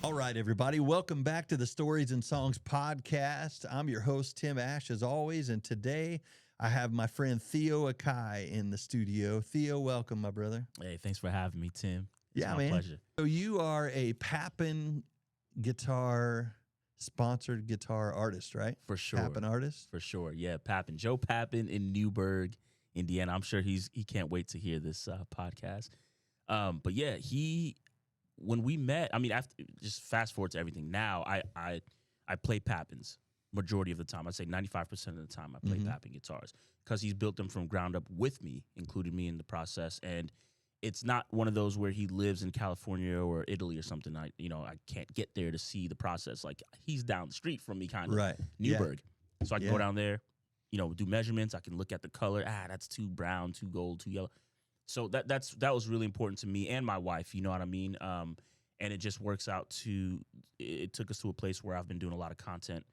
All right, everybody. Welcome back to the Stories and Songs podcast. I'm your host, Tim Ash, as always. And today I have my friend Theo Akai in the studio. Theo, welcome, my brother. Hey, thanks for having me, Tim. It's Yeah, my man. pleasure. So you are a Papin guitar, sponsored guitar artist, right? For sure. Papin artist? For sure. Yeah, Papin. Joe Papin in Newburgh, Indiana. I'm sure he can't wait to hear this podcast. But yeah, when we met, I mean, after just fast forward to everything. Now I play Papins majority of the time. I'd say 95% of the time I play Papin guitars because he's built them from ground up with me, included me in the process. And it's not one of those where he lives in California or Italy or something. I can't get there to see the process. Like he's down the street from me, kind of Right. Newburgh. Yeah. So I can Yeah. go down there, do measurements. I can look at the color. That's too brown, too gold, too yellow. So that was really important to me and my wife. You know what I mean? And it just works out it took us to a place where I've been doing a lot of content.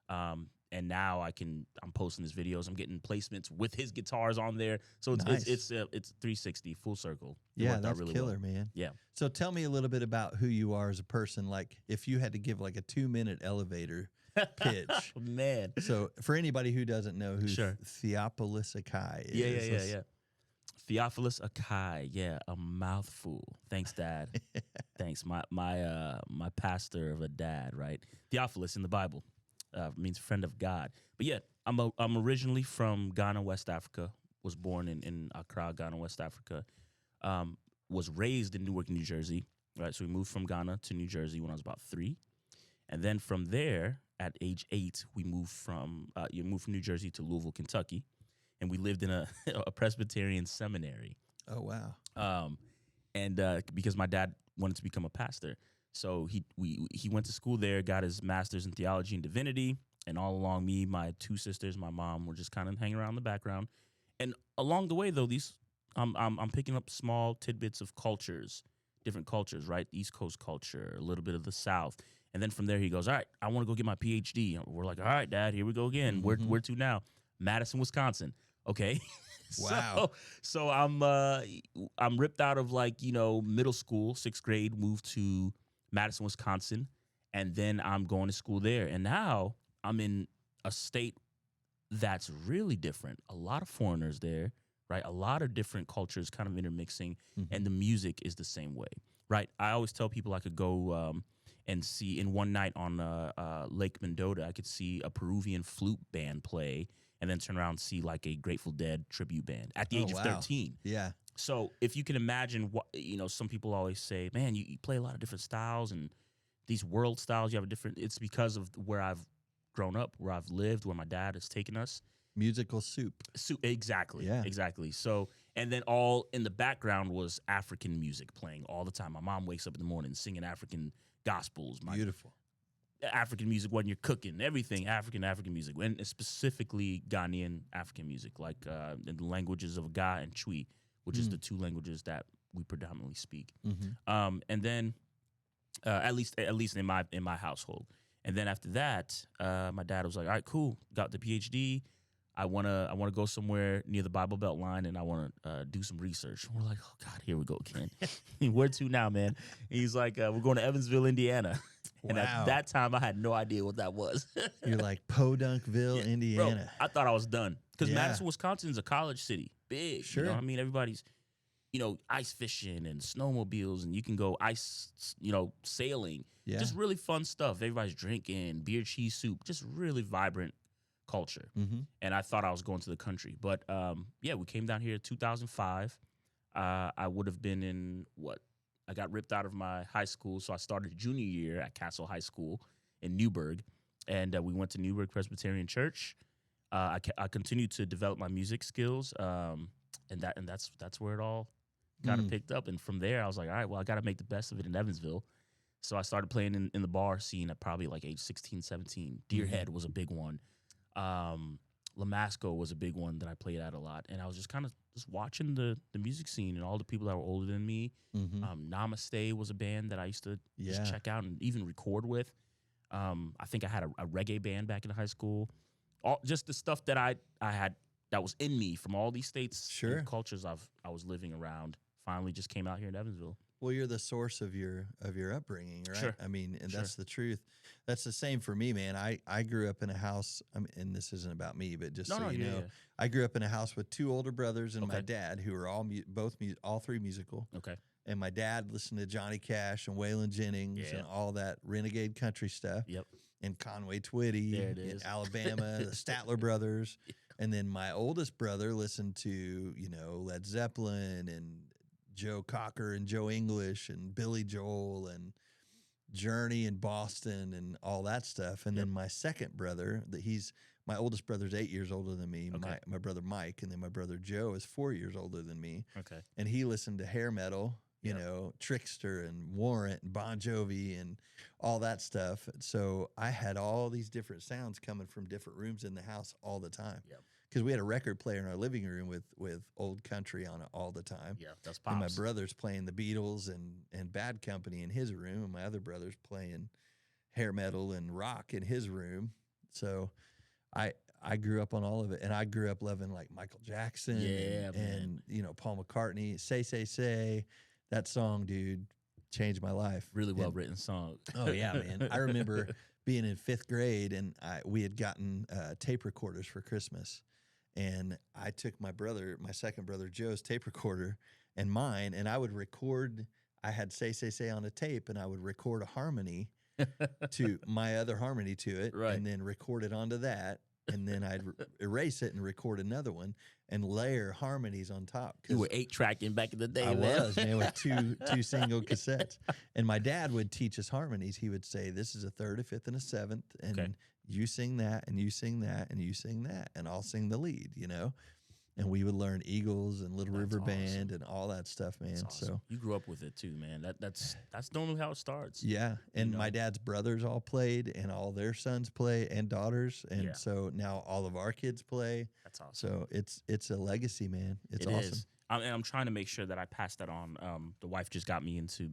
And now I'm posting his videos. I'm getting placements with his guitars on there. So Nice. it's 360 full circle. It Yeah, worked out that's really killer, well. man. Yeah. So tell me a little bit about who you are as a person. Like if you had to give like a 2-minute elevator pitch. Man. So for anybody who doesn't know who Sure. Theophilus Akai is. Yeah. Theophilus Akai, yeah, a mouthful. Thanks, Dad. Thanks, my pastor of a dad, right? Theophilus in the Bible means friend of God. But yeah, I'm originally from Ghana, West Africa. Was born in Accra, Ghana, West Africa. Was raised in Newark, New Jersey. Right, so we moved from Ghana to New Jersey when I was about 3, and then from there, at age 8, we moved from New Jersey to Louisville, Kentucky. And we lived in a Presbyterian seminary. Oh, wow. And because my dad wanted to become a pastor. So he went to school there, got his master's in theology and divinity. And all along, me, my 2 sisters, my mom were just kind of hanging around in the background. And along the way, though, I'm picking up small tidbits of cultures, different cultures, right? East Coast culture, a little bit of the South. And then from there, he goes, all right, I want to go get my PhD. And we're like, all right, Dad, here we go again. Where to now? Madison, Wisconsin. Okay. Wow. So I'm ripped out of middle school, 6th grade, moved to Madison, Wisconsin, and then I'm going to school there. And now I'm in a state that's really different. A lot of foreigners there, right? A lot of different cultures kind of intermixing, and the music is the same way, right? I always tell people I could go and see in one night on Lake Mendota, I could see a Peruvian flute band play and then turn around and see like a Grateful Dead tribute band at the age of 13. Yeah. So if you can imagine what, some people always say, man, you play a lot of different styles and these world styles, you have a different, it's because of where I've grown up, where I've lived, where my dad has taken us. Musical soup. Exactly. Yeah. Exactly. So, and then all in the background was African music playing all the time. My mom wakes up in the morning singing African gospels. Beautiful. African music when you're cooking, everything African music, and specifically Ghanaian African music, like in the languages of Ga and Twi, which is the 2 languages that we predominantly speak. And then at least in my household. And then after that, my dad was like, all right, cool, got the PhD. I wanna go somewhere near the Bible Belt line, and I want to do some research. And we're like, oh God, here we go again. Where to now, man? And he's like, we're going to Evansville, Indiana. And Wow. at that time, I had no idea what that was. You're like Podunkville, Indiana. Bro, I thought I was done because Yeah. Madison, Wisconsin is a college city, big. Sure. You know what I mean? Everybody's, ice fishing and snowmobiles, and you can go ice, sailing. Yeah. Just really fun stuff. Everybody's drinking beer, cheese, soup. Just really vibrant culture. And I thought I was going to the country, but we came down here in 2005. I would have been in I got ripped out of my high school, so I started junior year at Castle High School in Newburgh, and we went to Newburgh Presbyterian Church. I continued to develop my music skills, and that's where it all kind of picked up. And from there, I was like, all right, well, I got to make the best of it in Evansville. So I started playing in the bar scene at probably like age 16, 17. Deerhead was a big one. Lamasco was a big one that I played at a lot. And I was just kind of just watching the music scene and all the people that were older than me. Namaste was a band that I used to just check out and even record with. I think I had a reggae band back in high school. Just the stuff that I had that was in me from all these states and cultures I was living around finally just came out here in Evansville. Well, you're the source of your upbringing, right? Sure. I mean, and Sure. that's the truth. That's the same for me, man. I grew up in a house. I mean, and this isn't about me, but just No, so no, you yeah, know, yeah. I grew up in a house with two older brothers and my Okay. dad, who are all three musical. Okay. And my dad listened to Johnny Cash and Waylon Jennings Yeah. and all that renegade country stuff. Yep. And Conway Twitty There it in is. Alabama, the Statler brothers. And then my oldest brother listened to, Led Zeppelin and Joe Cocker and Joe English and Billy Joel and Journey and Boston and all that stuff. And Yep. then my second brother, my oldest brother's 8 years older than me, Okay. my brother Mike, and then my brother Joe is 4 years older than me. Okay. And he listened to hair metal, Yep. Trickster and Warrant and Bon Jovi and all that stuff. So I had all these different sounds coming from different rooms in the house all the time. Yep. Because we had a record player in our living room with old country on it all the time. Yeah, that's And my pops. brother's playing the Beatles and Bad Company in his room, and my other brother's playing hair metal and rock in his room. So I grew up on all of it, and I grew up loving like Michael Jackson Yeah, and Paul McCartney. Say, that song, dude, changed my life. Really well And- written song. Oh yeah, man. I remember being in 5th grade, and we had gotten tape recorders for Christmas. And I took my second brother Joe's tape recorder and mine, and I would record. I had Say on a tape, and I would record a harmony to my other harmony to it, Right. and then record it onto that, and then I'd erase it and record another one and layer harmonies on top. You were 8-tracking back in the day, I man. was, man, with two single cassettes. And my dad would teach us harmonies. He would say, "This is a third, a fifth, and a seventh, and Okay. you sing that, and you sing that, and you sing that, and I'll sing the lead." And we would learn Eagles and Little That's River awesome. Band and all that stuff, man. That's awesome. So You grew up with it too, man. That's normally how it starts. yeah, and know? my dad's brothers all played, and all their sons play, and daughters, and Yeah. so now all of our kids play. That's awesome. So it's a legacy, man. It's It awesome. is. And I'm trying to make sure that I pass that on. The wife just got me into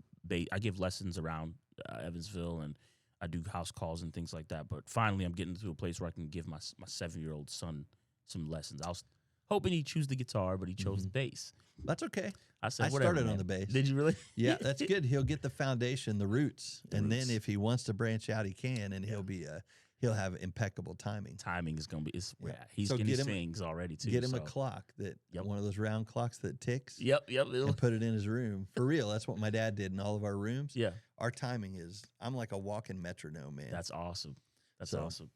I give lessons around Evansville, and I do house calls and things like that. But finally, I'm getting to a place where I can give my 7-year-old son some lessons. I was hoping he'd choose the guitar, but he chose the bass. That's okay. I said, I whatever, started on man. the bass. Did you really? Yeah, that's good. He'll get the foundation, the roots, and roots. then if he wants to branch out, he can, and he'll have impeccable timing. Timing is gonna be. Yeah. He's So getting get him- sings already too. Get him a so- clock Yep. one of those round clocks that ticks, Yep. and put it in his room. For real, that's what my dad did in all of our rooms. Yeah. Our timing is, I'm like a walking metronome, man. That's awesome. That's So, awesome.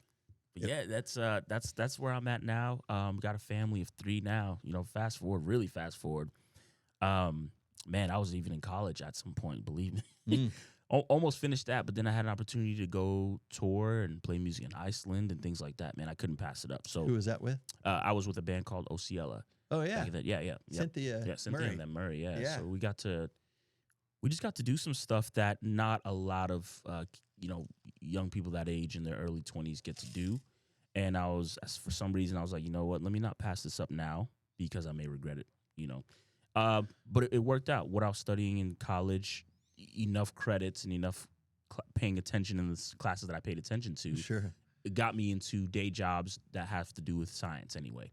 But yeah, that's where I'm at now. Got a family of 3 now. Really fast forward. Man, I was even in college at some point. Believe me, Mm. Almost finished that, but then I had an opportunity to go tour and play music in Iceland and things like that. Man, I couldn't pass it up. So Who was that with? I was with a band called Ociela. Oh yeah, Yeah. Yep. Cynthia. Yeah, Cynthia Murray. and then Murray. Yeah. Yeah. So we just got to do some stuff that not a lot of young people that age in their early 20s get to do. And for some reason, I was like, you know what? Let me not pass this up now because I may regret it. But it worked out. What I was studying in college, enough credits and enough paying attention in the classes that I paid attention to, Sure. it got me into day jobs that have to do with science anyway.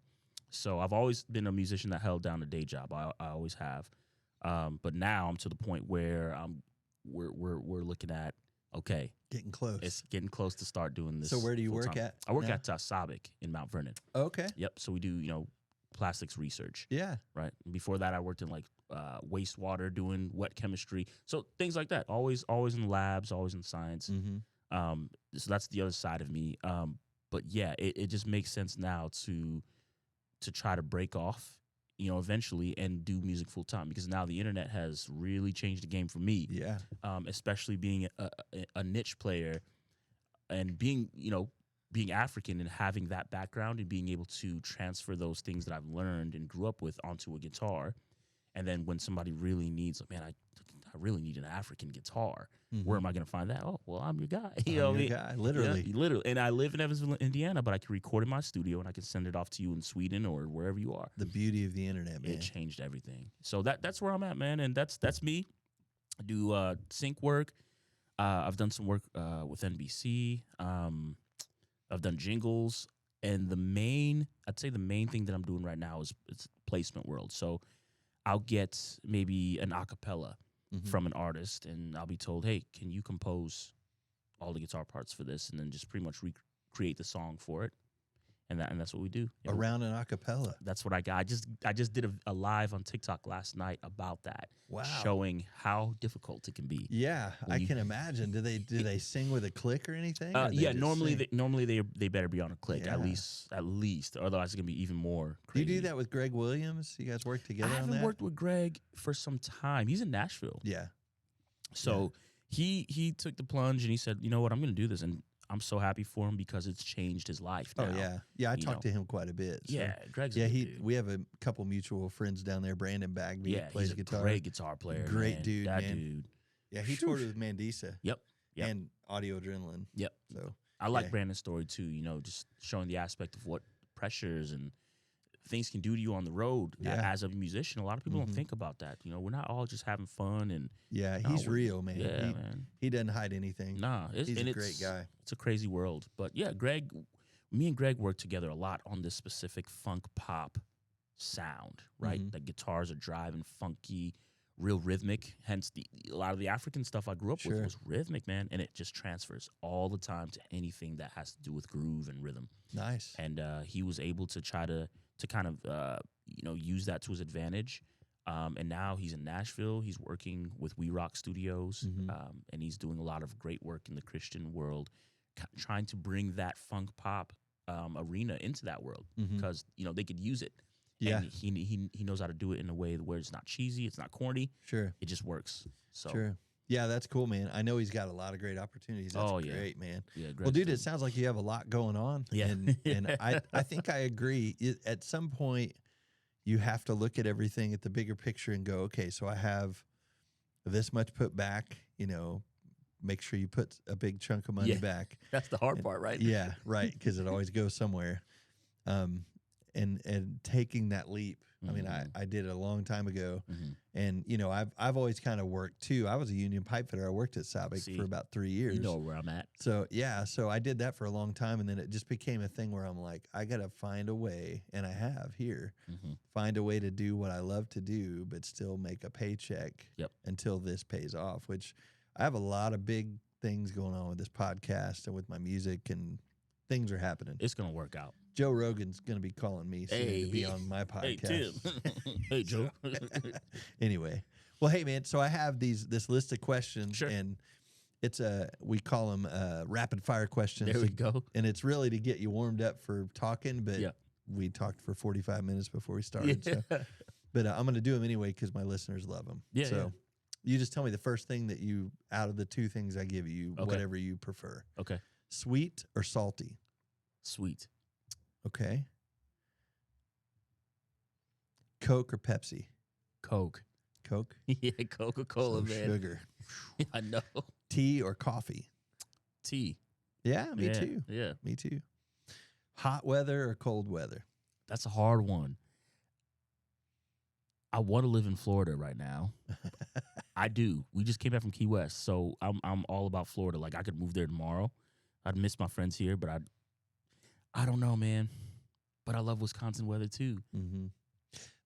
So I've always been a musician that held down a day job. I always have. But now I'm to the point where we're looking at, okay, Getting close. it's getting close to start doing this. So where do you work full-time. at I work now? at Sabic in Mount Vernon. Okay. Yep. So we do, plastics research, Yeah. right? Before that, I worked in like wastewater doing wet chemistry. So things like that. Always in labs, always in science. Mm-hmm. So that's the other side of me. But yeah, it just makes sense now to try to break off, eventually and do music full time because now the internet has really changed the game for me. Yeah. Especially being a niche player and being African and having that background and being able to transfer those things that I've learned and grew up with onto a guitar. And then when somebody really needs, man, I really need an African guitar. Where am I going to find that? Oh, well, I'm your guy. You know what I mean? Guy, literally. Yeah, literally. And I live in Evansville, Indiana, but I can record in my studio and I can send it off to you in Sweden or wherever you are. The beauty of the internet, man. It changed everything. So that's where I'm at, man. And that's me. I do sync work. I've done some work with NBC. I've done jingles. And I'd say the main thing that I'm doing right now is it's placement world. So I'll get maybe an acapella from an artist, and I'll be told, hey, can you compose all the guitar parts for this, and then just pretty much recreate the song for it, and that's what we do. Around an acapella. That's what I got. I just did a live on TikTok last night about that. Wow. Showing how difficult it can be. Yeah, I can imagine. Do they sing with a click or anything? Yeah, normally they better be on a click, at least. Otherwise, it's gonna be even more crazy. Do you do that with Greg Williams? You guys work together on that? I haven't worked with Greg for some time. He's in Nashville. Yeah. So he took the plunge and he said, you know what, I'm gonna do this, and I'm so happy for him because it's changed his life now. Oh yeah. I talked to him quite a bit. So. Yeah, Greg's a good dude. We have a couple mutual friends down there. Brandon Bagby plays he's a guitar. Great guitar player. Great man. dude, that man. dude. Yeah, he toured with Mandisa. Yep. And Audio Adrenaline. Yep. So I like Brandon's story too, just showing the aspect of what pressures and things can do to you on the road as a musician. A lot of people don't think about that. We're not all just having fun and he's real, man. Yeah, man. He doesn't hide anything. Nah, he's a great guy. It's a crazy world. But yeah, me and Greg worked together a lot on this specific funk pop sound, right? The guitars are driving funky, real rhythmic. Hence a lot of the African stuff I grew up with was rhythmic, man. And it just transfers all the time to anything that has to do with groove and rhythm. Nice. And he was able to try to kind of use that to his advantage, and now he's in Nashville. He's working with We Rock Studios, and he's doing a lot of great work in the Christian world, trying to bring that funk pop arena into that world because they could use it. Yeah, and he knows how to do it in a way where it's not cheesy, it's not corny. Sure, it just works. So sure. Yeah, that's cool, man. I know he's got a lot of great opportunities. That's great, man. Yeah, well, dude, it sounds like you have a lot going on. Yeah. And I think I agree. At some point, you have to look at everything at the bigger picture and go, okay, so I have this much put back, make sure you put a big chunk of money back. That's the hard part, right? Yeah, right, because it always goes somewhere. And taking that leap. I mean, I did it a long time ago, and I've always kind of worked too. I was a union pipe fitter. I worked at Sabic for about 3 years. You know where I'm at. So so I did that for a long time, and then it just became a thing where I'm like, I gotta find a way, and I have here, find a way to do what I love to do, but still make a paycheck until this pays off. Which I have a lot of big things going on with this podcast and with my music, and things are happening. It's gonna work out. Joe Rogan's going to be calling me soon to be on my podcast. Hey, Tim. Hey, Joe. Anyway. Well, hey, man, so I have this list of questions, and we call them rapid fire questions. There we go. And it's really to get you warmed up for talking, but we talked for 45 minutes before we started. So. But I'm going to do them anyway because my listeners love them. Yeah, so you just tell me the first thing that out of the two things I give you, whatever you prefer. Okay. Sweet or salty? Sweet. Okay. Coke or Pepsi? Coke. Coke? Yeah, Coca-Cola, man. Sugar. I know. Tea or coffee? Tea. Yeah, me too. Yeah. Me too. Hot weather or cold weather? That's a hard one. I want to live in Florida right now. I do. We just came back from Key West, so I'm all about Florida. Like, I could move there tomorrow. I'd miss my friends here, but I don't know, man. But I love Wisconsin weather too. Mm-hmm.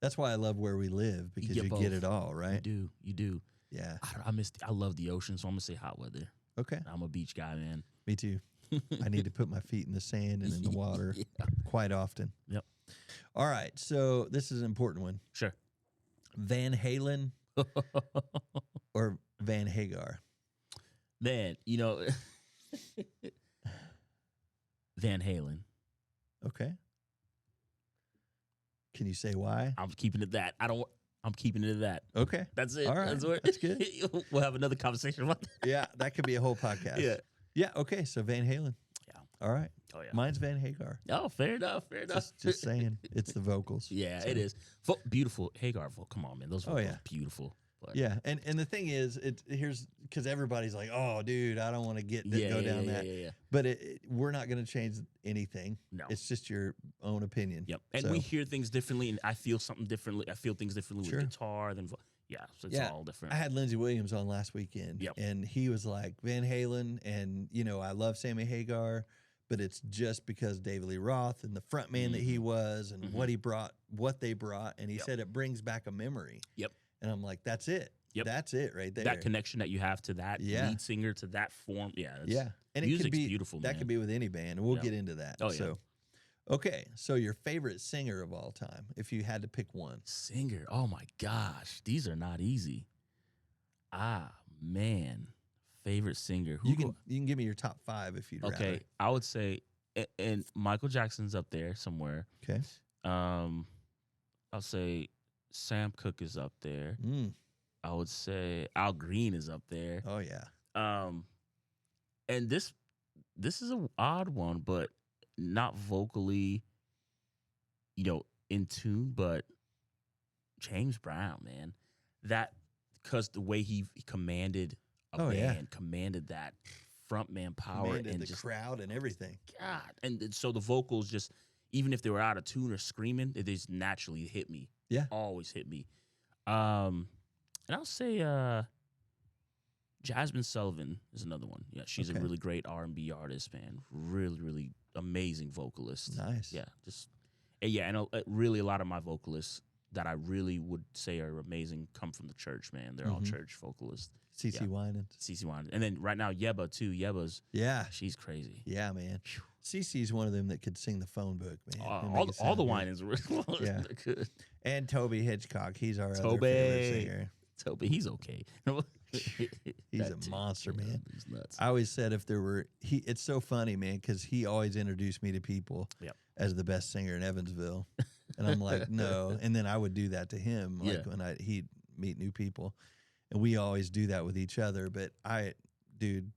That's why I love where we live, because you get it all, right? You do. Yeah. I love the ocean, so I'm gonna say hot weather. Okay. I'm a beach guy, man. Me too. I need to put my feet in the sand and in the water quite often. Yep. All right. So this is an important one. Sure. Van Halen or Van Hagar? Man, Van Halen. Okay. Can you say why? I'm keeping it that. I'm keeping it at that. Okay. That's it. All right. That's good. We'll have another conversation about that. Yeah, that could be a whole podcast. Yeah. Yeah, okay. So Van Halen. Yeah. All right. Oh, yeah. Mine's Van Hagar. Oh, fair enough. Just saying. It's the vocals. Yeah, it is. Beautiful. Hagar, come on, man. Those vocals are beautiful. But. Yeah, and the thing is, here's because everybody's like, oh, dude, I don't want to go down that. Yeah. But we're not going to change anything. No, it's just your own opinion. Yep, and we hear things differently, and I feel something differently. I feel things differently with guitar than so it's all different. I had Lindsey Williams on last weekend, and he was like Van Halen, and I love Sammy Hagar, but it's just because David Lee Roth and the front man that he was, and what they brought, and he said it brings back a memory. Yep. And I'm like, that's it. Yep. That's it right there. That connection that you have to that lead singer, to that form. Yeah. And music's it can be beautiful, that man. could be with any band, and we'll get into that. Oh, yeah. So, okay. So your favorite singer of all time, if you had to pick one. Singer. Oh my gosh. These are not easy. Man. Favorite singer. You can give me your top 5 if you'd rather. Okay. I would say, and Michael Jackson's up there somewhere. Okay. I'll say Sam Cooke is up there. I would say Al Green is up there. Oh yeah. And this is an odd one, but not vocally, in tune, but James Brown, man. That, because the way he commanded a band, commanded that frontman power, Commanded and the just crowd and everything. God, and so the vocals just, even if they were out of tune or screaming, they just naturally hit me. Yeah, always hit me. And I'll say Jasmine Sullivan is another one. Yeah, she's a really great R&B artist, man. Really, really amazing vocalist. Nice. Yeah, and really a lot of my vocalists that I really would say are amazing come from the church, man. They're all church vocalists. CeCe Winans. CeCe Winans. And then right now, Yeba, too. Yeba's, she's crazy. Yeah, man. CeCe's one of them that could sing the phone book, man. All the Winans were good. And Toby Hitchcock, he's our other favorite singer. Toby, he's okay. He's a monster, man. He's nuts. I always said if there were, it's so funny, man, because he always introduced me to people as the best singer in Evansville. And I'm like, no. And then I would do that to him, like when he'd meet new people. And we always do that with each other. But dude,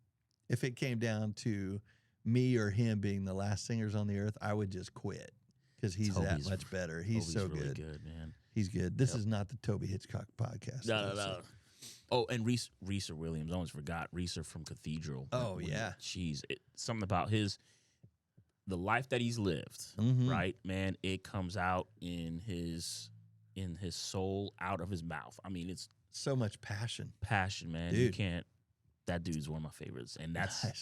if it came down to me or him being the last singers on the earth, I would just quit because he's that much better. He's so really good. Good, man. He's good. This is not the Toby Hitchcock podcast. No. Oh, and Reeser Williams. I almost forgot Reeser from Cathedral. Oh, yeah. Something about the life that he's lived, right, man? It comes out in his soul, out of his mouth. I mean, it's so much passion, man. Dude. You can't. That dude's one of my favorites, and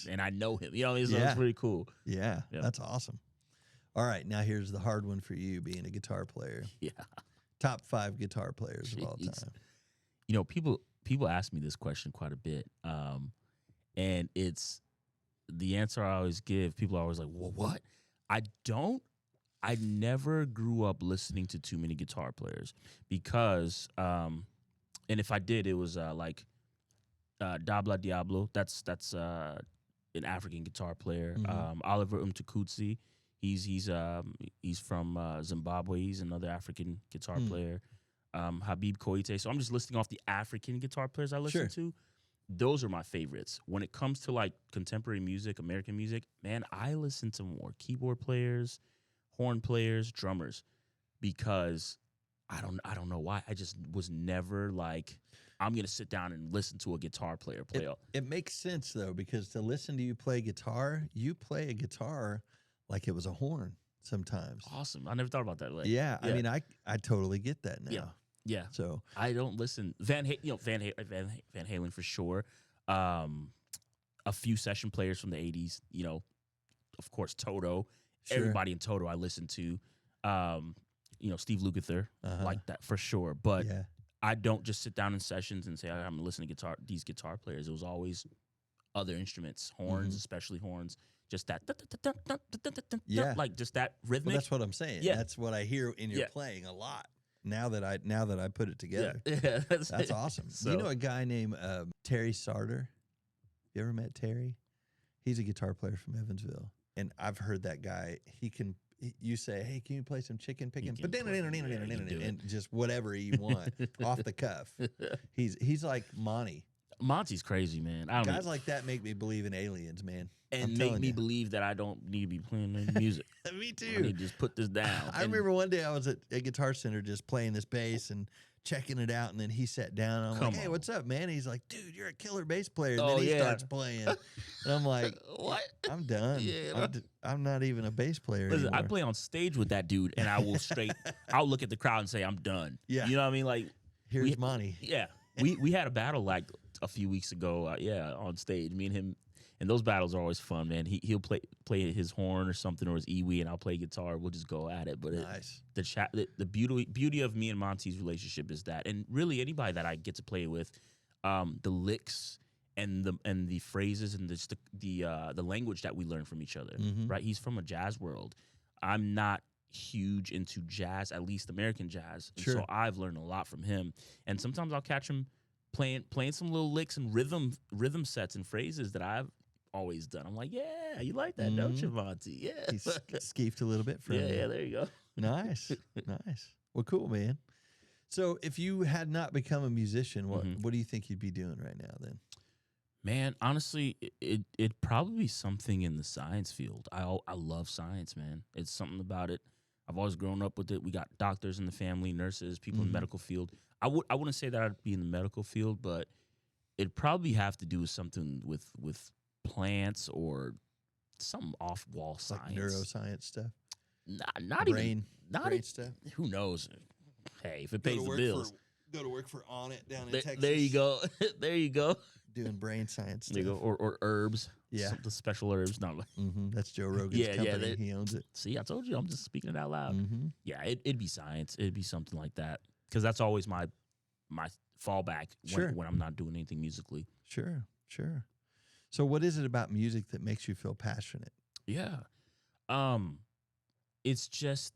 and I know him. So it's pretty cool. Yeah, that's awesome. All right, now here's the hard one for you, being a guitar player. Yeah. Top 5 guitar players of all time. People ask me this question quite a bit, and it's the answer I always give. People are always like, "Well, what?" I never grew up listening to too many guitar players because, and if I did, it was like Dabla Diablo. That's an African guitar player. Oliver Mtukudzi. He's from Zimbabwe. He's another African guitar player. Habib Koite. So I'm just listing off the African guitar players I listen to. Those are my favorites. When it comes to like contemporary music, American music, man, I listen to more keyboard players, horn players, drummers, because I don't know why. I just was never like, I'm gonna sit down and listen to a guitar player play. It makes sense though, because to listen to you play guitar, you play a guitar like it was a horn sometimes. Awesome. I never thought about that. I mean, I totally get that now. Yeah. So I don't listen. Van Halen for sure. A few session players from the 80s. Of course, Toto. Sure. Everybody in Toto I listen to. Steve Lukather, like that for sure. But I don't just sit down in sessions and say I'm listening to these guitar players. It was always other instruments, horns, especially horns. Just that, like just that rhythmic. Well, that's what I'm saying. Yeah. That's what I hear in your playing a lot. Now that I put it together, that's awesome. So, you know a guy named Terry Sarter? You ever met Terry? He's a guitar player from Evansville, and I've heard that guy. You say, "Hey, can you play some chicken picking?" And just whatever you want off the cuff. He's like Monty. Monty's crazy, man. Guys like that make me believe in aliens, man. And make me believe that I don't need to be playing music. Me too. I need to just put this down. I remember one day I was at a Guitar Center just playing this bass and checking it out, and then he sat down, and I'm like, "Hey, what's up, man?" He's like, "Dude, you're a killer bass player." And then he starts playing, and I'm like, "What? I'm done. I'm not even a bass player anymore." I play on stage with that dude, and I'll look at the crowd and say, "I'm done." Yeah. You know what I mean? Like, here's Monty. Yeah. We had a battle like a few weeks ago, on stage. Me and him, And those battles are always fun, man. He'll play his horn or something, or his iwi, and I'll play guitar. We'll just go at it. But Nice. The beauty of me and Monty's relationship is that, and really anybody that I get to play with, the licks and the phrases and the language that we learn from each other. Mhm. Right? He's from a jazz world. I'm not huge into jazz, at least American jazz. And Sure. so I've learned a lot from him. And sometimes I'll catch him playing some little licks and rhythm sets and phrases that I've always done. I'm like, yeah, you like that, don't you, Monty? Yeah. He skeeved a little bit from yeah, you. yeah, there you go. Nice. Nice. Well, cool, man. So if you had not become a musician, what do you think you'd be doing right now then? Man, honestly, it'd probably be something in the science field. I love science, man. It's something about it. I've always grown up with it. We got doctors in the family, nurses, people in the medical field. I wouldn't say that I'd be in the medical field, but it'd probably have to do with something with plants or some off-wall science. Like neuroscience stuff? Not brain even stuff? Who knows? Hey, if it pays the bills. Go to work for On It down in Texas. There you go. There you go. Doing brain science stuff. There you go. Or herbs. Yeah. The special herbs. Not like That's Joe Rogan's company. He owns it. See, I told you. I'm just speaking it out loud. Yeah, it'd be science. It'd be something like that. Because that's always my fallback when I'm not doing anything musically. Sure. So what is it about music that makes you feel passionate? Yeah. It's just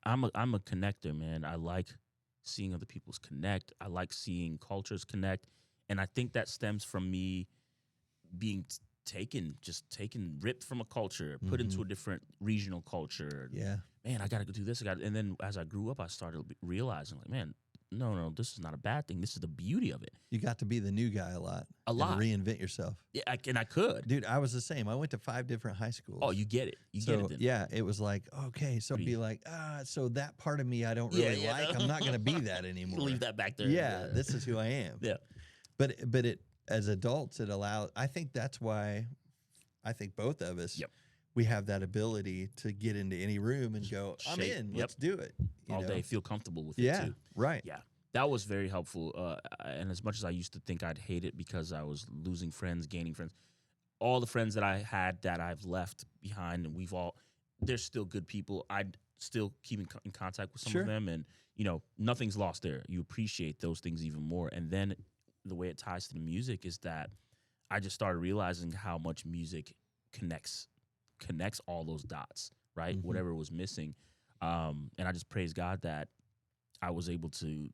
I'm a connector, man. I like seeing other people's connect. I like seeing cultures connect. And I think that stems from me being ripped from a culture, put into a different regional culture. Yeah. Man, I got to go do this. And then as I grew up, I started realizing, like, man, no, this is not a bad thing. This is the beauty of it. You got to be the new guy a lot. A lot. Reinvent yourself. Yeah, I could. Dude, I was the same. I went to 5 different high schools. Oh, you get it. You get it then. Yeah, it was like, okay, so it'd be like, so that part of me I don't really like. I'm not going to be that anymore. Leave that back there. Yeah, this is who I am. Yeah. But it as adults, it allows, I think that's why I think both of us, we have that ability to get into any room and go, I'm in, let's do it. All day, feel comfortable with it too. Right. Yeah. That was very helpful. And as much as I used to think I'd hate it because I was losing friends, gaining friends, all the friends that I had that I've left behind, and they're still good people. I'd still keep in contact with some of them. And, nothing's lost there. You appreciate those things even more. And then the way it ties to the music is that I just started realizing how much music connects all those dots, right? Whatever was missing. And I just praise God that I was able to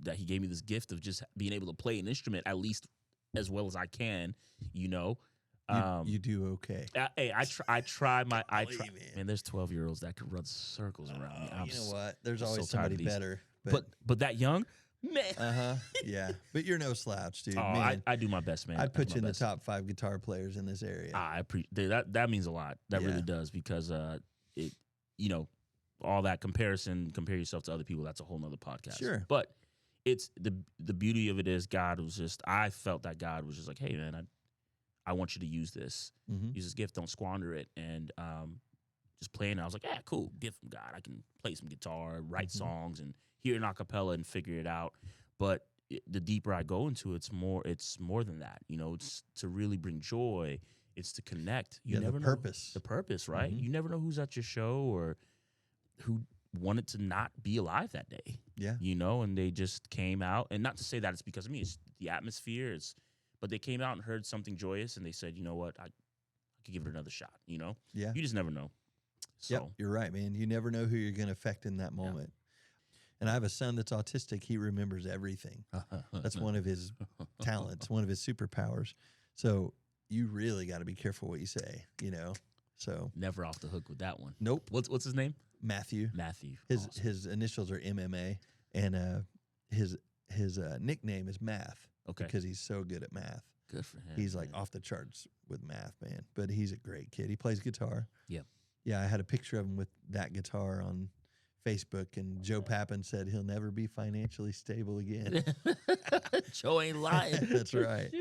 that he gave me this gift of just being able to play an instrument at least as well as I can, You do okay. I try. Man, there's 12-year-olds that could run circles around me. You know what? There's always somebody better. But that young, man. Yeah. But you're no slouch, dude. Oh, man, I do my best, man. I'd put you in the top 5 guitar players in this area. I appreciate that means a lot. That really does, because it compare yourself to other people, that's a whole nother podcast. Sure. But it's the beauty of it is I felt that God was just like, hey man, I want you to use this. Use this gift, don't squander it. And just playing it, I was like, yeah, cool, gift from God. I can play some guitar, write songs, and hear an acapella and figure it out. But the deeper I go into it, it's more than that. It's to really bring joy. It's to connect. You never know the purpose, right? You never know who's at your show or who wanted to not be alive that day. Yeah. And they just came out. And not to say that it's because of me, it's the atmosphere. But they came out and heard something joyous, and they said, you know what, I could give it another shot, Yeah. You just never know. So you're right, man. You never know who you're going to affect in that moment. And I have a son that's autistic. He remembers everything. That's one of his talents, one of his superpowers. So you really got to be careful what you say, So never off the hook with that one. Nope. What's his name? Matthew. Awesome. His initials are MMA, and his nickname is Math. Okay. Because he's so good at math. Good for him. He's like off the charts with math, man. But he's a great kid. He plays guitar. Yep. Yeah, I had a picture of him with that guitar on Facebook, and Joe Pappin said he'll never be financially stable again. Joe ain't lying. That's right.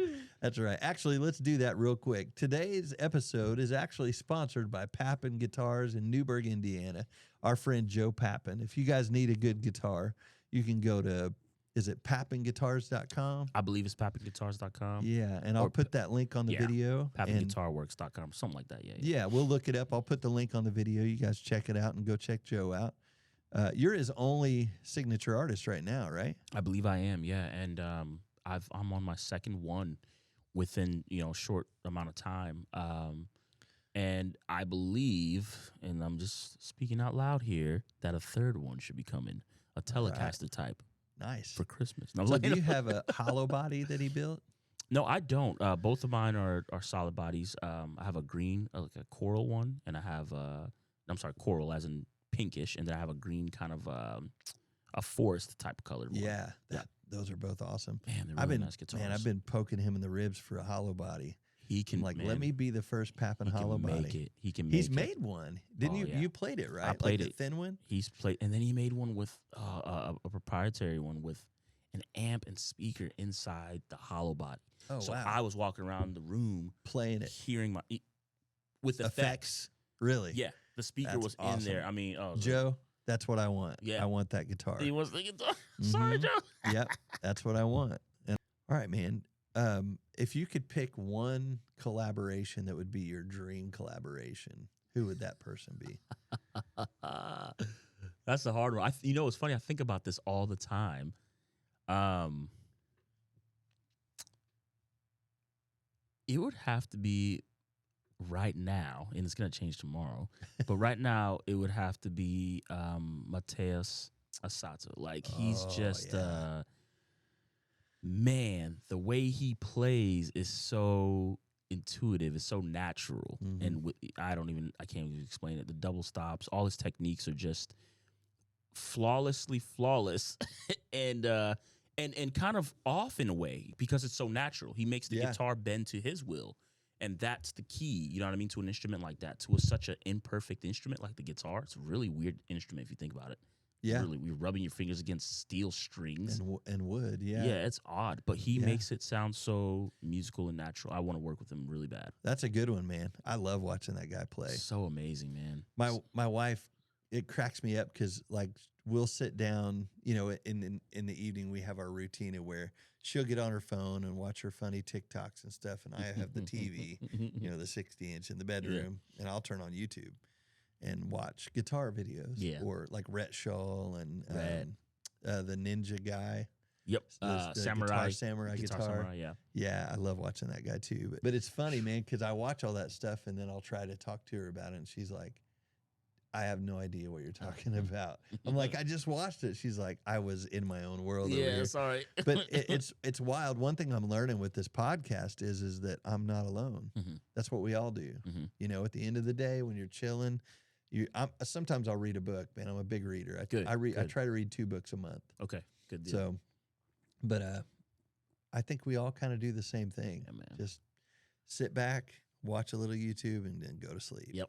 That's right. Actually, let's do that real quick. Today's episode is actually sponsored by Pappin Guitars in Newburgh, Indiana. Our friend Joe Pappin. If you guys need a good guitar, you can go to is it pappingguitars.com? I believe it's pappingguitars.com. Yeah, and I'll put that link on the video. Pappingguitarworks.com, something like that. Yeah, we'll look it up. I'll put the link on the video. You guys check it out and go check Joe out. You're his only signature artist right now, right? I believe I am, yeah. And I'm on my second one within a short amount of time. And I believe, and I'm just speaking out loud here, that a third one should be coming, a Telecaster type. Nice. For Christmas. So do you have a hollow body that he built? No, I don't. Both of mine are solid bodies. I have a green, like a coral one, and I have coral as in pinkish, and then I have a green kind of a forest type colored one. Yeah, those are both awesome. Man, they're really nice guitars. Man, I've been poking him in the ribs for a hollow body. He can let me be the first Pappin hollow body. He's made one. Didn't you? Yeah. You played it, right? I played it. The thin one. He's played, and then he made one with a proprietary one with an amp and speaker inside the hollow body. Oh, so wow. I was walking around the room playing it, hearing with effects. Really? Yeah, the speaker was awesome. In there. I mean, Joe, that's what I want. Yeah, I want that guitar. He wants the guitar. Sorry, Joe. Yep, that's what I want. And, all right, man. If you could pick one collaboration that would be your dream collaboration, who would that person be? That's the hard one. It's funny. I think about this all the time. It would have to be right now, and it's going to change tomorrow, but right now it would have to be Mateus Asato. Like, he's just man, the way he plays is so intuitive. It's so natural. Mm-hmm. And I can't even explain it. The double stops, all his techniques are just flawlessly flawless and kind of off in a way because it's so natural. He makes the guitar bend to his will. And that's the key, you know what I mean, to an instrument like that, to such an imperfect instrument like the guitar. It's a really weird instrument if you think about it. Yeah. Really, you're rubbing your fingers against steel strings. And wood, yeah. Yeah, it's odd, but he makes it sound so musical and natural. I want to work with him really bad. That's a good one, man. I love watching that guy play. So amazing, man. My wife, it cracks me up because, like, we'll sit down, in the evening we have our routine where she'll get on her phone and watch her funny TikToks and stuff, and I have the TV, the 60-inch in the bedroom, and I'll turn on YouTube and watch guitar videos, or like Rhett Shaw and the Ninja guy. Yep, Samurai guitar. Samurai, yeah, I love watching that guy too. But it's funny, man, because I watch all that stuff and then I'll try to talk to her about it, and she's like, I have no idea what you're talking about. I'm like, I just watched it. She's like, I was in my own world over here. Sorry. But it's wild. One thing I'm learning with this podcast is that I'm not alone. Mm-hmm. That's what we all do. Mm-hmm. At the end of the day, when you're chilling, sometimes I'll read a book, man. I'm a big reader. I try to read 2 books a month. Okay, good deal. So, but I think we all kind of do the same thing. Yeah, man. Just sit back, watch a little YouTube, and then go to sleep. Yep.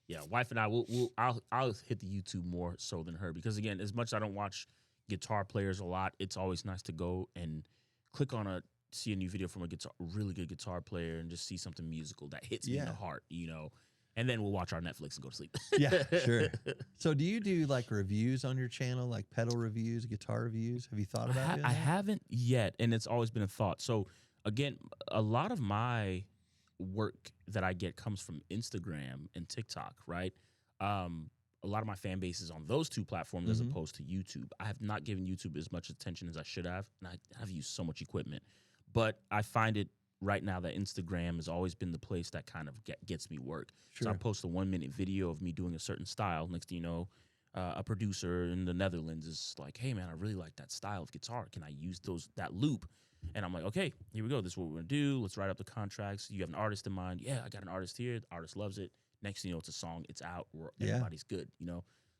Yeah, wife and I'll hit the YouTube more so than her because, again, as much as I don't watch guitar players a lot, it's always nice to go and click on see a new video from a really good guitar player and just see something musical that hits me in the heart, and then we'll watch our Netflix and go to sleep. Yeah, sure. So do you do like reviews on your channel, like pedal reviews, guitar reviews? Have you thought about doing that? I haven't yet, and it's always been a thought. So, again, a lot of my work that I get comes from Instagram and TikTok, right? A lot of my fan base is on those 2 platforms as opposed to YouTube. I have not given YouTube as much attention as I should have, and I've used so much equipment. But I find it right now that Instagram has always been the place that kind of gets me work. Sure. So I post a 1-minute video of me doing a certain style. Next thing you know, a producer in the Netherlands is like, hey, man, I really like that style of guitar. Can I use that loop? And I'm like, okay, here we go. This is what we're going to do. Let's write up the contracts. You have an artist in mind. Yeah, I got an artist here. The artist loves it. Next thing you know, it's a song. It's out. Everybody's good,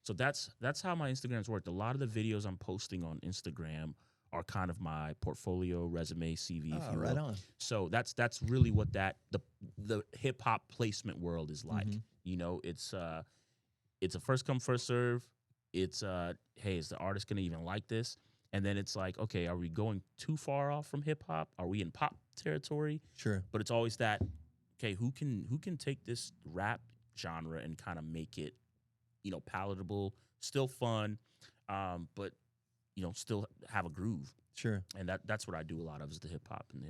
So that's how my Instagram's worked. A lot of the videos I'm posting on Instagram are kind of my portfolio, resume, CV, if you will. Right on. So that's really what the hip-hop placement world is like. It's a first come, first serve. It's, hey, is the artist going to even like this? And then it's like, okay, are we going too far off from hip hop? Are we in pop territory? Sure. But it's always that, okay, who can take this rap genre and kind of make it, palatable, still fun, but still have a groove. Sure. And that's what I do a lot of is the hip hop. And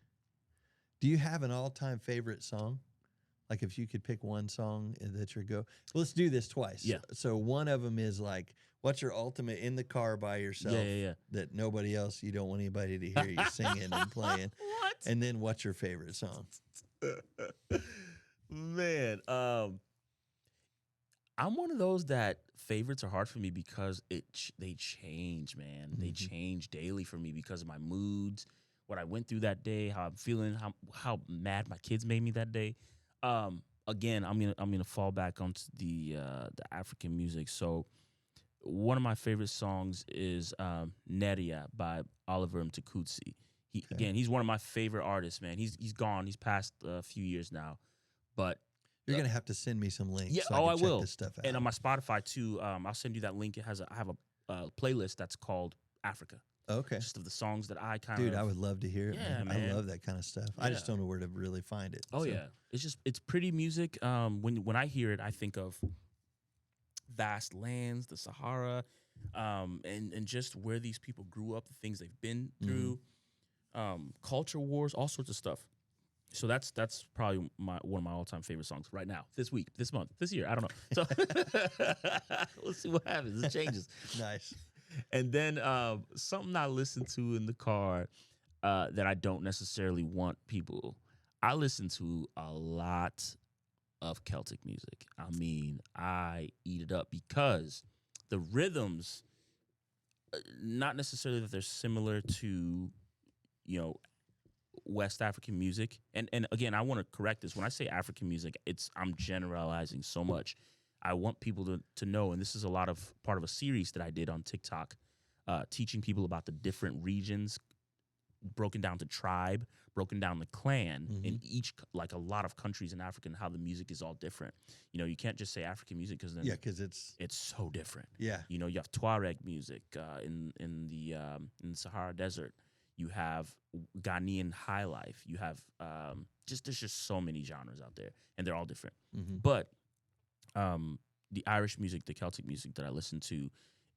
Do you have an all-time favorite song? Like if you could pick one song that your go. Let's do this twice. Yeah. So one of them is like, what's your ultimate in the car by yourself? Yeah. That nobody else, you don't want anybody to hear you singing and playing. What? And then what's your favorite song? Man, I'm one of those that favorites are hard for me because they change, man. They change daily for me because of my moods, what I went through that day, how I'm feeling, how mad my kids made me that day. Again, I'm gonna fall back onto the African music. So one of my favorite songs is Neria by Oliver Mtukudzi. He's one of my favorite artists, man. He's gone. He's passed a few years now, but you're gonna have to send me some links. Yeah, so I will. Check this stuff out. And on my Spotify too, I'll send you that link. I have a playlist that's called Africa. Okay. Just of the songs that I Dude, I would love to hear it. Yeah, man. I love that kind of stuff. Yeah. I just don't know where to really find it. Oh yeah, it's pretty music. When I hear it, I think of vast lands, the Sahara, and just where these people grew up, the things they've been through, culture wars, all sorts of stuff. So that's probably one of my all-time favorite songs right now, this week, this month, this year. I don't know. So we'll see what happens. It changes. Nice. And then something I listen to in the car that I don't necessarily want people. I listen to a lot of Celtic music. I mean, I eat it up because the rhythms, not necessarily that they're similar to, West African music. And again, I want to correct this. When I say African music, I'm generalizing so much. I want people to know, and this is part of a series that I did on TikTok, teaching people about the different regions, broken down to tribe, broken down to clan in each, like a lot of countries in Africa, and how the music is all different. You can't just say African music because then because it's so different. Yeah, you have Tuareg music in the Sahara Desert. You have Ghanaian high life. You have there's just so many genres out there, and they're all different. But the Irish music, the Celtic music that I listen to,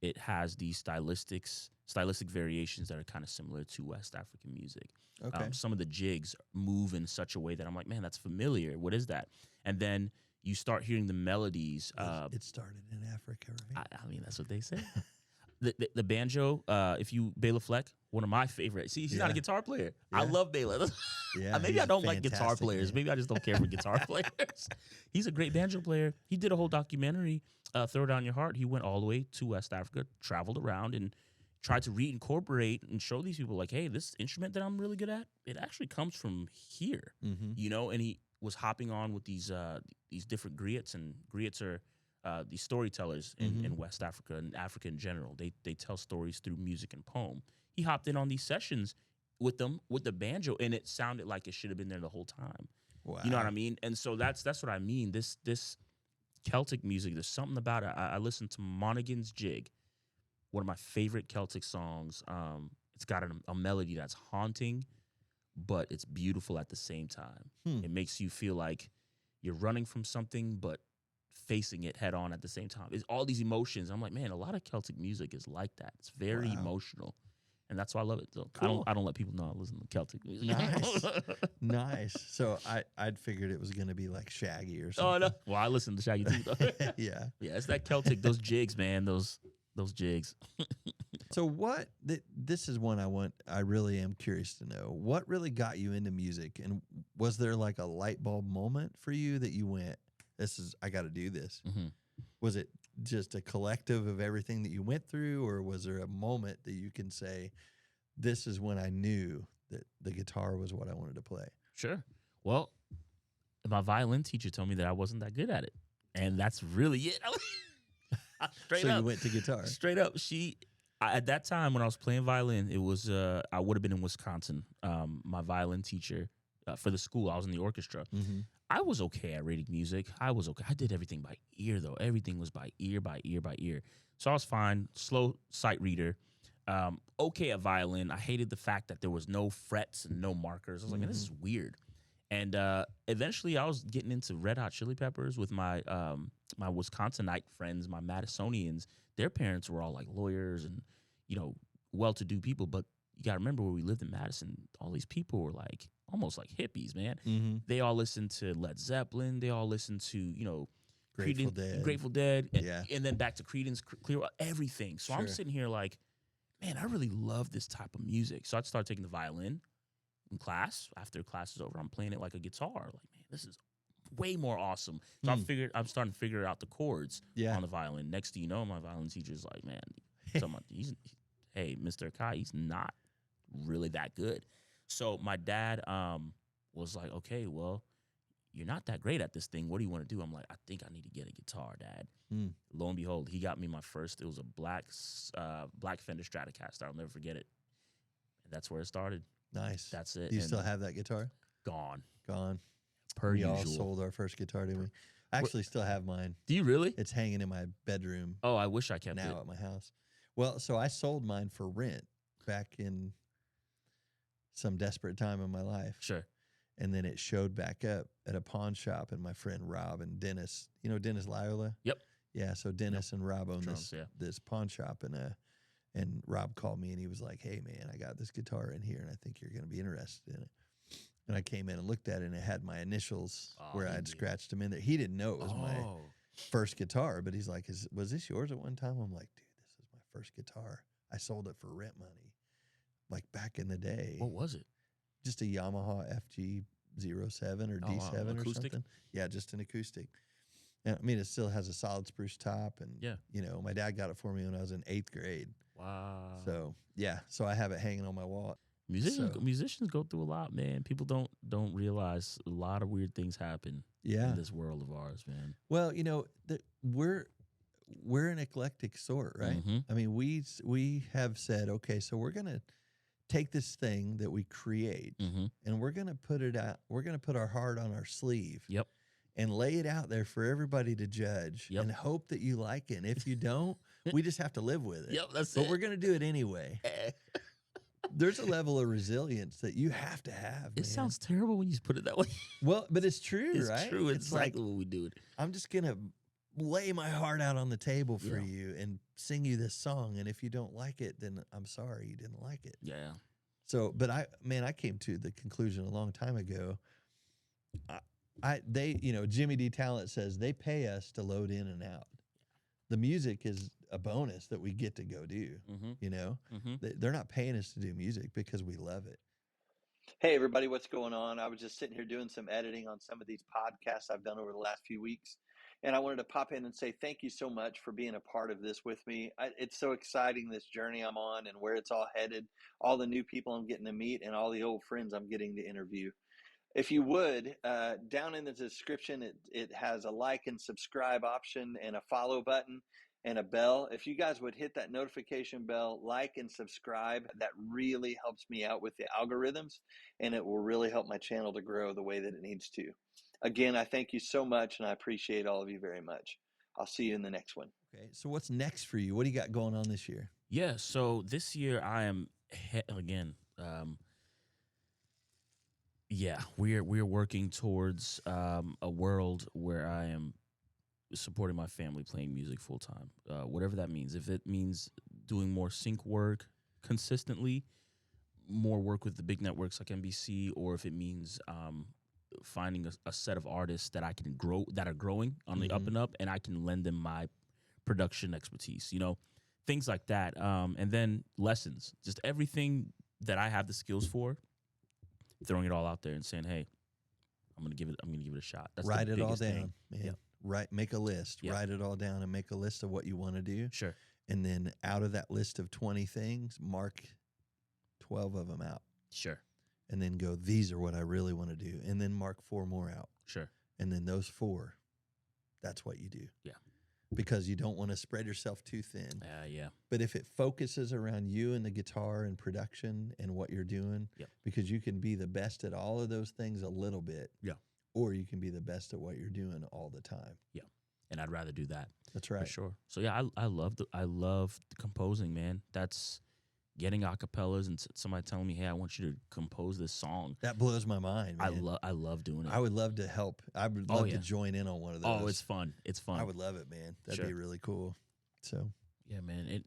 it has these stylistic variations that are kind of similar to West African music. Okay. Some of the jigs move in such a way that I'm like, man, that's familiar. What is that? And then you start hearing the melodies. It started in Africa, right? I mean, that's what they say. The banjo, Bela Fleck, one of my favorites. See, he's not a guitar player. Yeah. I love Bela. Maybe I don't like guitar players. Man. Maybe I just don't care for guitar players. He's a great banjo player. He did a whole documentary, Throw Down Your Heart. He went all the way to West Africa, traveled around, and tried to reincorporate and show these people, like, hey, this instrument that I'm really good at, it actually comes from here, And he was hopping on with these different griots, and griots are these storytellers in West Africa and Africa in general. They tell stories through music and poem. He hopped in on these sessions with them with the banjo, and it sounded like it should have been there the whole time. Wow. You know what I mean? And so that's what I mean. This Celtic music, there's something about it. I listened to Monaghan's Jig, one of my favorite Celtic songs. It's got a melody that's haunting, but it's beautiful at the same time. It makes you feel like you're running from something, but facing it head on at the same time. It's all these emotions. I'm like, man, a lot of Celtic music is like that. It's very emotional, and that's why I love it. So cool. I don't let people know I listen to Celtic music. Nice, nice. So I'd figured it was going to be like Shaggy or something. Oh no, well I listen to Shaggy too. Though. Yeah, it's that Celtic. Those jigs, man. Those jigs. So this is one I really am curious to know. What really got you into music, and was there like a light bulb moment for you that you went, I got to do this? Was it just a collective of everything that you went through, or was there a moment that you can say, this is when I knew that the guitar was what I wanted to play? Sure. Well, my violin teacher told me that I wasn't that good at it, and that's really it. Straight up. You went to guitar. Straight up. At that time when I was playing violin, it was I would have been in Wisconsin. My violin teacher for the school, I was in the orchestra. I was okay at reading music. I was okay. I did everything by ear, though. Everything was by ear, by ear, by ear. So I was fine. Slow sight reader. Okay at violin. I hated the fact that there was no frets and no markers. I was like, man, this is weird. And eventually I was getting into Red Hot Chili Peppers with my my Wisconsinite friends, my Madisonians. Their parents were all like lawyers and, well-to-do people, but you got to remember where we lived in Madison, all these people were like almost like hippies, man. Mm-hmm. They all listened to Led Zeppelin. They all listened to, you know, Grateful Dead, Yeah. and then back to Creedence, Clearwater, everything. So I'm Sure. sitting here like, man, I really love this type of music. So I'd start taking the violin in class. After class is over, I'm playing it like a guitar. Like, man, this is way more awesome. So I'm starting to figure out the chords Yeah. on the violin. Next thing you know, my violin teacher's like, man, hey, Mr. Akai, he's not really that good. So my dad was like, okay, well, you're not that great at this thing. What do you want to do? I'm like, I think I need to get a guitar, Dad. Lo and behold, he got me my first. It was a black Fender Stratocaster. I'll never forget it. And that's where it started. Nice. That's it. Do you still have that guitar? Gone. We Usual. all sold our first guitar, didn't we? I actually still have mine. Do you really? It's hanging in my bedroom. Oh, I wish I kept it. Now at my house. Well, so I sold mine for rent back in some desperate time in my life. Sure. And then it showed back up at a pawn shop, and my friend Rob and Dennis, you know Dennis Liola? Yep. Yeah, so Dennis and Rob own Drums, this pawn shop, and Rob called me and he was like, hey, man, I got this guitar in here, and I think you're going to be interested in it. And I came in and looked at it, and it had my initials where I had scratched them in there. He didn't know it was my first guitar, but he's like, was this yours at one time? I'm like, dude, this is my first guitar. I sold it for rent money, like back in the day. What was it? Just a Yamaha FG07 or D7 or acoustic? something. Yeah, just an acoustic. And I mean, it still has a solid spruce top. And, you know, my dad got it for me when I was in 8th grade. Wow. So, yeah. So I have it hanging on my wall. Musicians go through a lot, man. People don't realize a lot of weird things happen in this world of ours, man. Well, you know, we're an eclectic sort, right? Mm-hmm. I mean, we have said, okay, so we're going to take this thing that we create and we're going to put it out. We're going to put our heart on our sleeve. Yep. And lay it out there for everybody to judge and hope that you like it. And if you don't, we just have to live with it. Yep, that's but we're going to do it anyway. There's a level of resilience that you have to have. It sounds terrible when you put it that way. Well, but it's true, it's right? It's true. It's like what we do. I'm just going to lay my heart out on the table for you and sing you this song. And if you don't like it, then I'm sorry you didn't like it. Yeah. So, but I came to the conclusion a long time ago. You know, Jimmy D Talent says they pay us to load in and out. The music is a bonus that we get to go do. You know, they're not paying us to do music because we love it. Hey, everybody, what's going on? I was just sitting here doing some editing on some of these podcasts I've done over the last few weeks. And I wanted to pop in and say thank you so much for being a part of this with me. It's so exciting, this journey I'm on and where it's all headed, all the new people I'm getting to meet and all the old friends I'm getting to interview. If you would, down in the description, it has a like and subscribe option and a follow button and a bell. If you guys would hit that notification bell, like and subscribe, that really helps me out with the algorithms, and it will really help my channel to grow the way that it needs to. Again, I thank you so much, and I appreciate all of you very much. I'll see you in the next one. Okay, so what's next for you? What do you got going on this year? Yeah, so this year I am, again, we're working towards a world where I am supporting my family playing music full time, whatever that means. If it means doing more sync work consistently, more work with the big networks like NBC, or if it means finding a set of artists that I can grow, that are growing on the up and up, and I can lend them my production expertise, you know, things like that. And then lessons, just everything that I have the skills for, throwing it all out there and saying, hey, I'm gonna give it a shot. That's Write the it all biggest down, thing. man. Yep. Make a list. Yep. Write it all down and make a list of what you want to do. Sure. And then out of that list of 20 things, mark 12 of them out. Sure. And then go, these are what I really want to do. And then mark 4 more out. Sure. And then those 4, that's what you do. Yeah. Because you don't want to spread yourself too thin. Yeah. But if it focuses around you and the guitar and production and what you're doing, because you can be the best at all of those things a little bit. Yeah. Or you can be the best at what you're doing all the time. Yeah. And I'd rather do that. That's right. For sure. So yeah, I love the composing, man. That's getting acapellas and somebody telling me, hey, I want you to compose this song. That blows my mind, man. I love doing it. I would love to help. I would love to join in on one of those. Oh, it's fun. It's fun. I would love it, man. That'd be really cool. So, Yeah, man.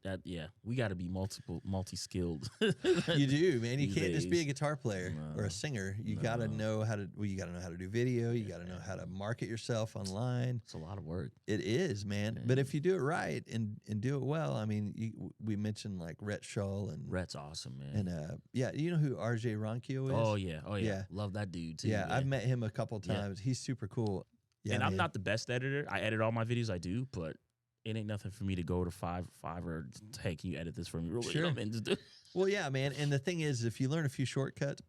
We got to be multi-skilled. You do, man. You These can't just be a days. guitar player or a singer. You got to No. know how to. Well, you got to know how to do video. You got to know how to market yourself online. It's a lot of work. It is, man. But if you do it right and do it well, I mean, we mentioned like Rhett Shull and Rhett's awesome, man. and yeah, you know who RJ Ronquillo is? Oh yeah. Love that dude too. Yeah, man. I've met him a couple times. He's super cool. Yeah, and man. I'm not the best editor. I edit all my videos, I do, but it ain't nothing for me to go to Fiverr. Hey, can you edit this for me? Really? Sure. You know what I mean? Just do- Well, yeah, man. And the thing is, if you learn a few shortcuts,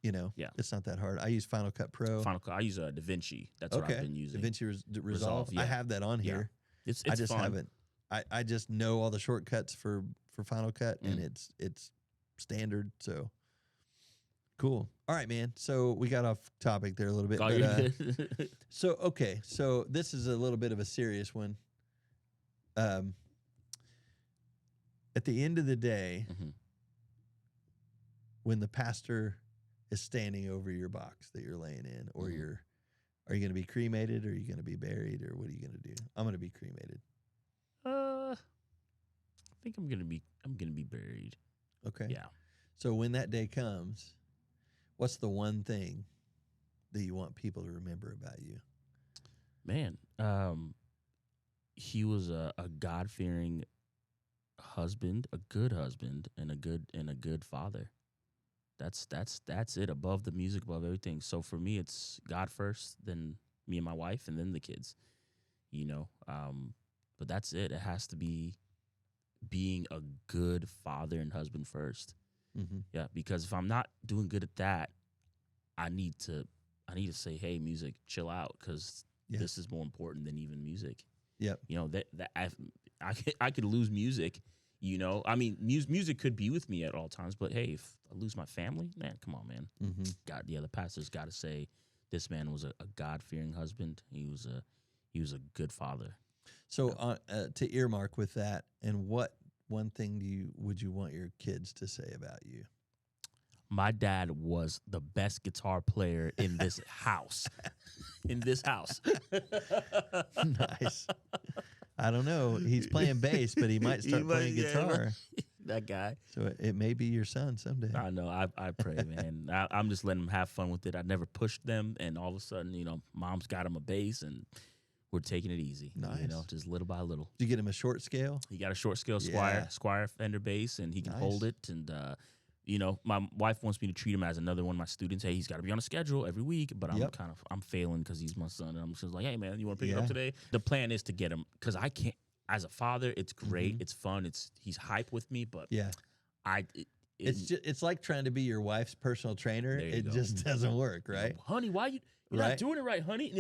Yeah. it's not that hard. I use Final Cut Pro. Final Cut. I use DaVinci. That's what I've been using. DaVinci Resolve. Yeah. I have that on here. It's I just fun. haven't. I just know all the shortcuts for Final Cut, and it's standard. So cool. All right, man. So we got off topic there a little bit. Oh, but, you're good. So this is a little bit of a serious one. At the end of the day, when the pastor is standing over your box that you're laying in, or are you going to be cremated, or are you going to be buried, or what are you going to do? I'm going to be cremated. I think I'm gonna be buried. Okay. Yeah. So when that day comes, what's the one thing that you want people to remember about you? Man, he was a God-fearing husband, a good husband, and a good father. That's it. Above the music, above everything. So for me, it's God first, then me and my wife, and then the kids. But that's it. It has to be being a good father and husband first. Mm-hmm. Yeah, because if I'm not doing good at that, I need to say, hey, music, chill out, because this is more important than even music. Yep. I could lose music. I mean, music could be with me at all times, but hey, if I lose my family, man, come on, man. Mm-hmm. God, the pastor's got to say, this man was a God-fearing husband. He was a good father. So to earmark with that, and what one thing would you want your kids to say about you? My dad was the best guitar player in this house. In this house. Nice. I don't know. He's playing bass, but he might start playing guitar. That guy. So it may be your son someday. I know. I pray, man. I'm just letting them have fun with it. I never pushed them, and all of a sudden, mom's got him a bass, and we're taking it easy. Nice. Just little by little. Did you get him a short scale? He got a short scale Squire Fender bass, and he can hold it. And my wife wants me to treat him as another one of my students. Hey, he's got to be on a schedule every week. But I'm failing because he's my son, and I'm just like, hey man, you want to pick it up today? The plan is to get him, because I can't. As a father, it's great. It's fun. He's hype with me, but it's like trying to be your wife's personal trainer. It just doesn't work, right? Honey, why you're not doing it right, honey?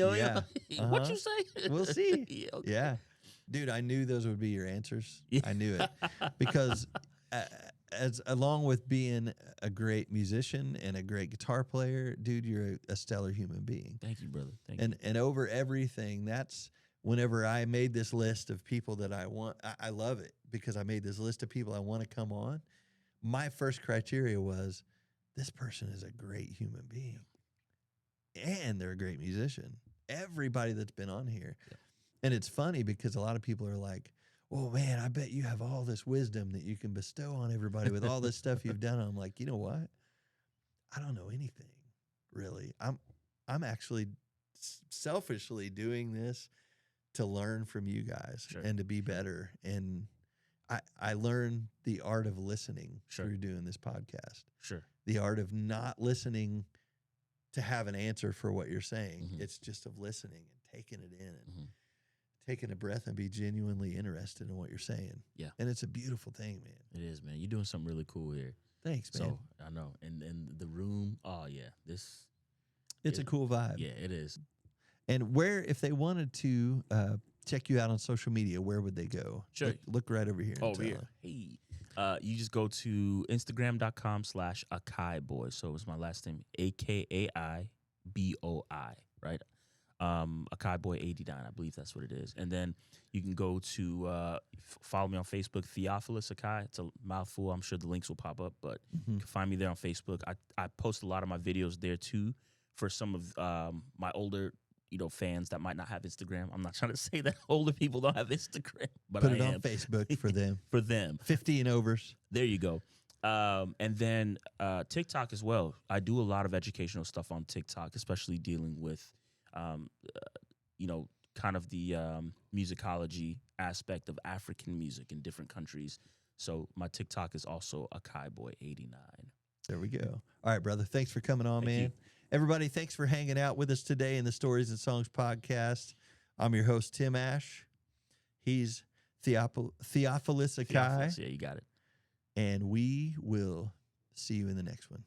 What you say? We'll see. Yeah. Dude, I knew those would be your answers. I knew it because along with being a great musician and a great guitar player, dude, you're a stellar human being. Thank you, brother. Thank you. And over everything, that's whenever I made this list of people that I want. I love it because I made this list of people I want to come on. My first criteria was, this person is a great human being and they're a great musician. Everybody that's been on here. Yeah. And it's funny because a lot of people are like, well, man, I bet you have all this wisdom that you can bestow on everybody with all this stuff you've done. I'm like, you know what? I don't know anything, really. I'm actually selfishly doing this to learn from you guys and to be better. And I learned the art of listening through doing this podcast. Sure. The art of not listening to have an answer for what you're saying. Mm-hmm. It's just of listening and taking it in and taking a breath and be genuinely interested in what you're saying. Yeah. And it's a beautiful thing, man. It is, man. You're doing something really cool here. Thanks, man. So, I know. And the room, it's a cool vibe. Yeah, it is. And if they wanted to check you out on social media, where would they go? Sure. Look right over here. Over here. Hey. You just go to Instagram.com/AkaiBoy. So it's my last name, AKAIBOI, right? AkaiBoy89, I believe that's what it is. And then you can go to follow me on Facebook, Theophilus Akai. It's a mouthful. I'm sure the links will pop up, but you can find me there on Facebook. I post a lot of my videos there too for some of my older fans that might not have Instagram. I'm not trying to say that older people don't have Instagram, but Put I it on am. Facebook for them. For them. 50 and overs. There you go. And then TikTok as well. I do a lot of educational stuff on TikTok, especially dealing with, kind of the musicology aspect of African music in different countries. So my TikTok is also AkaiBoy89. There we go. All right, brother. Thanks for coming on, Thank man. you. Everybody, thanks for hanging out with us today in the Stories and Songs podcast. I'm your host, Tim Ash. He's Theophilus Akai. Theophilus, yeah, you got it. And we will see you in the next one.